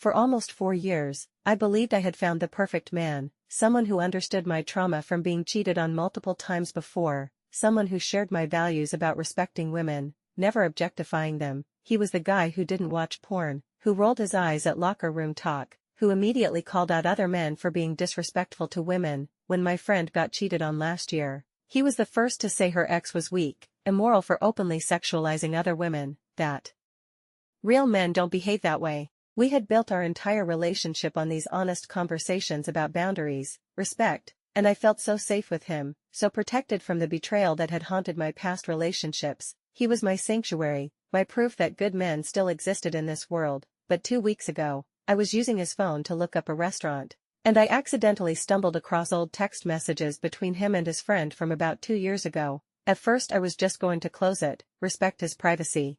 For almost 4 years, I believed I had found the perfect man, someone who understood my trauma from being cheated on multiple times before, someone who shared my values about respecting women, never objectifying them. He was the guy who didn't watch porn, who rolled his eyes at locker room talk, who immediately called out other men for being disrespectful to women. When my friend got cheated on last year, he was the first to say her ex was weak, immoral for openly sexualizing other women, that real men don't behave that way. We had built our entire relationship on these honest conversations about boundaries, respect, and I felt so safe with him, so protected from the betrayal that had haunted my past relationships. He was my sanctuary, my proof that good men still existed in this world. But 2 weeks ago, I was using his phone to look up a restaurant, and I accidentally stumbled across old text messages between him and his friend from about 2 years ago. At first I was just going to close it, respect his privacy,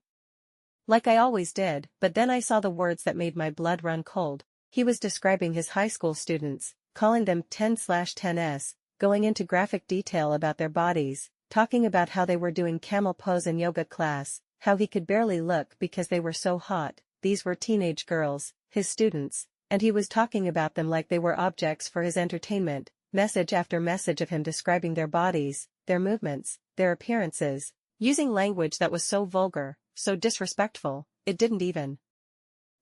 like I always did, but then I saw the words that made my blood run cold. He was describing his high school students, calling them 10/10s, going into graphic detail about their bodies, talking about how they were doing camel pose in yoga class, how he could barely look because they were so hot. These were teenage girls, his students, and he was talking about them like they were objects for his entertainment. Message after message of him describing their bodies, their movements, their appearances, using language that was so vulgar, so disrespectful, it didn't even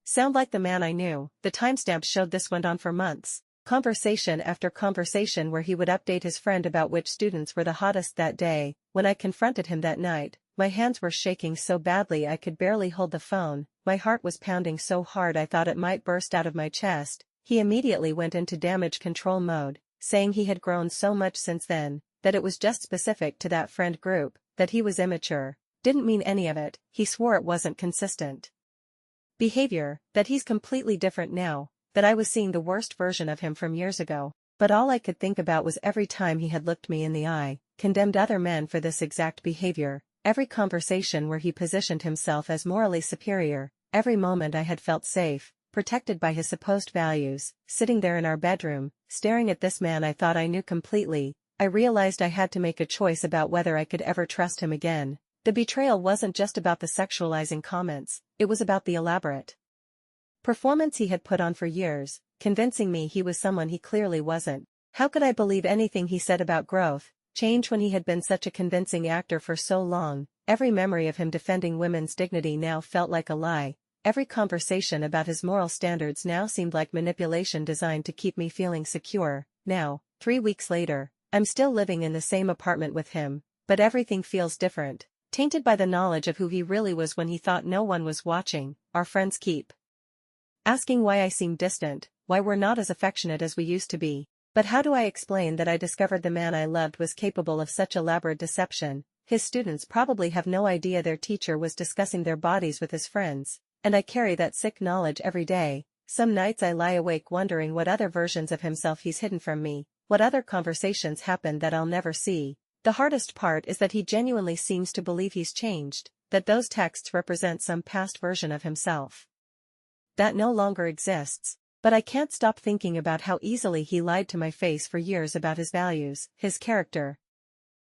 sound like the man I knew. The timestamp showed this went on for months. Conversation after conversation where he would update his friend about which students were the hottest that day. When I confronted him that night, my hands were shaking so badly I could barely hold the phone. My heart was pounding so hard I thought it might burst out of my chest. He immediately went into damage control mode, saying he had grown so much since then, that it was just specific to that friend group, that he was immature. Didn't mean any of it. He swore it wasn't consistent behavior, that he's completely different now, that I was seeing the worst version of him from years ago. But all I could think about was every time he had looked me in the eye, condemned other men for this exact behavior, every conversation where he positioned himself as morally superior, every moment I had felt safe, protected by his supposed values. Sitting there in our bedroom, staring at this man I thought I knew completely, I realized I had to make a choice about whether I could ever trust him again. The betrayal wasn't just about the sexualizing comments, it was about the elaborate performance he had put on for years, convincing me he was someone he clearly wasn't. How could I believe anything he said about growth, change when he had been such a convincing actor for so long? Every memory of him defending women's dignity now felt like a lie. Every conversation about his moral standards now seemed like manipulation designed to keep me feeling secure. Now, 3 weeks later, I'm still living in the same apartment with him, but everything feels different. Tainted by the knowledge of who he really was when he thought no one was watching. Our friends keep asking why I seem distant, why we're not as affectionate as we used to be. But how do I explain that I discovered the man I loved was capable of such elaborate deception? His students probably have no idea their teacher was discussing their bodies with his friends, and I carry that sick knowledge every day. Some nights I lie awake wondering what other versions of himself he's hidden from me, what other conversations happened that I'll never see. The hardest part is that he genuinely seems to believe he's changed, that those texts represent some past version of himself that no longer exists. But I can't stop thinking about how easily he lied to my face for years about his values, his character,